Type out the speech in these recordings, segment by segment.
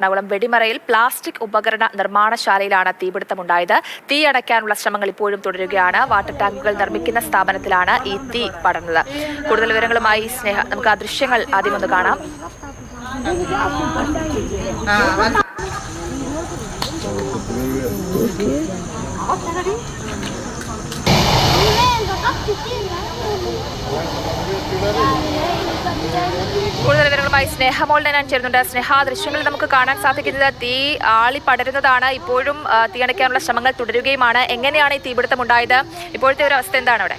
Ernakulam വെടിമറയിൽ plastic ഉപകരണ നിർമ്മാണശാലയിലാണ് തീപിടുത്തമുണ്ടായത്. തീ അടയ്ക്കാനുള്ള ശ്രമങ്ങൾ ഇപ്പോഴും തുടരുകയാണ്. വാട്ടർ ടാങ്കുകൾ നിർമ്മിക്കുന്ന സ്ഥാപനത്തിലാണ് ഈ തീ പടർന്നത്. കൂടുതൽ വിവരങ്ങളുമായി സ്നേഹ, നമുക്ക് ആ ദൃശ്യങ്ങൾ ആദ്യം ഒന്ന് കാണാം. കൂടുതൽ വിവരങ്ങളുമായി സ്നേഹമോൾ ഞാൻ ചേരുന്നുണ്ട്. സ്നേഹ, ദൃശ്യങ്ങളിൽ നമുക്ക് കാണാൻ സാധിക്കുന്നത് തീ ആളി പടരുന്നതാണ്. ഇപ്പോഴും തീ അണയ്ക്കാനുള്ള ശ്രമങ്ങൾ തുടരുകയുമാണ്. എങ്ങനെയാണ് ഈ തീപിടുത്തം ഉണ്ടായത്? ഇപ്പോഴത്തെ ഒരു അവസ്ഥ എന്താണ് അവിടെ?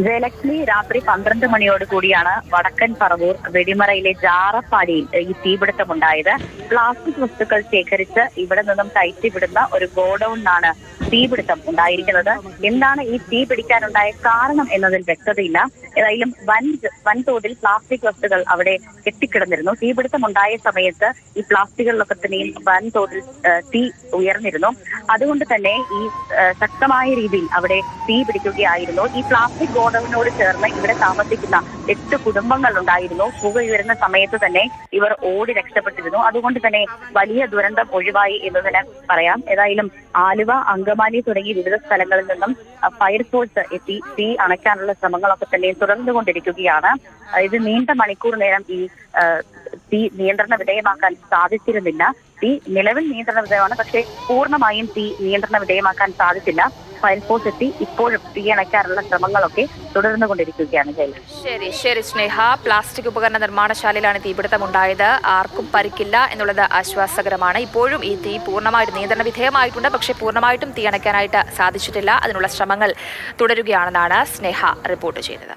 ജയലക്ഷ്മി, രാത്രി 12 മണിയോട് കൂടിയാണ് വടക്കൻ പറവൂർ വെടിമറയിലെ ജാറപ്പാടിയിൽ ഈ തീപിടുത്തമുണ്ടായത്. പ്ലാസ്റ്റിക് വസ്തുക്കൾ ശേഖരിച്ച് ഇവിടെ നിന്നും കയറ്റിവിടുന്ന ഒരു ഗോഡൌണിനാണ് തീപിടുത്തം ഉണ്ടായിരിക്കുന്നത്. എന്താണ് ഈ തീ പിടിക്കാനുണ്ടായ കാരണം എന്നതിൽ വ്യക്തതയില്ല. ഏതായാലും വൻതോതിൽ പ്ലാസ്റ്റിക് വസ്തുക്കൾ അവിടെ കെട്ടിക്കിടന്നിരുന്നു. തീപിടുത്തം ഉണ്ടായ സമയത്ത് ഈ പ്ലാസ്റ്റിക്കുകളിലൊക്കെ തന്നെയും വൻതോതിൽ തീ ഉയർന്നിരുന്നു. അതുകൊണ്ട് തന്നെ ഈ ശക്തമായ രീതിയിൽ അവിടെ തീ പിടിക്കുകയായിരുന്നു. ഈ പ്ലാസ്റ്റിക് ഗോഡൌണിനോട് ചേർന്ന് ഇവിടെ താമസിക്കുന്ന 8 കുടുംബങ്ങൾ ഉണ്ടായിരുന്നു. പുക ഉയരുന്ന സമയത്ത് തന്നെ ഇവർ ഓടി രക്ഷപ്പെട്ടിരുന്നു. അതുകൊണ്ട് തന്നെ വലിയ ദുരന്തം ഒഴിവായി എന്ന് തന്നെ പറയാം. ഏതായാലും ആലുവ, അങ്കമാലി തുടങ്ങി വിവിധ സ്ഥലങ്ങളിൽ നിന്നും ഫയർഫോഴ്സ് എത്തി തീ അണയ്ക്കാനുള്ള ശ്രമങ്ങളൊക്കെ തന്നെ തുടർന്നുകൊണ്ടിരിക്കുകയാണ്. ഇത് നീണ്ട മണിക്കൂർ നേരം ഈ തീ നിയന്ത്രണ വിധേയമാക്കാൻ സാധിച്ചിരുന്നില്ല. തീ നിലവിൽ നിയന്ത്രണ വിധേയമാണ്, പക്ഷേ പൂർണ്ണമായും തീ നിയന്ത്രണ വിധേയമാക്കാൻ സാധിച്ചില്ല. ഫയർഫോഴ്സ് എത്തി ഇപ്പോഴും തീ അണയ്ക്കാനുള്ള ശ്രമങ്ങളൊക്കെ തുടർന്നുകൊണ്ടിരിക്കുകയാണ്. ശരി സ്നേഹ, പ്ലാസ്റ്റിക് ഉപകരണ നിർമ്മാണശാലയിലാണ് തീപിടുത്തം ഉണ്ടായത്. ആർക്കും പരിക്കില്ല എന്നുള്ളത് ആശ്വാസകരമാണ്. ഇപ്പോഴും ഈ തീ പൂർണ്ണമായിട്ട് നിയന്ത്രണ വിധേയമായിട്ടുണ്ട്, പക്ഷേ പൂർണ്ണമായിട്ടും തീ അണയ്ക്കാനായിട്ട് സാധിച്ചിട്ടില്ല. അതിനുള്ള ശ്രമങ്ങൾ തുടരുകയാണെന്നാണ് സ്നേഹ റിപ്പോർട്ട് ചെയ്തത്.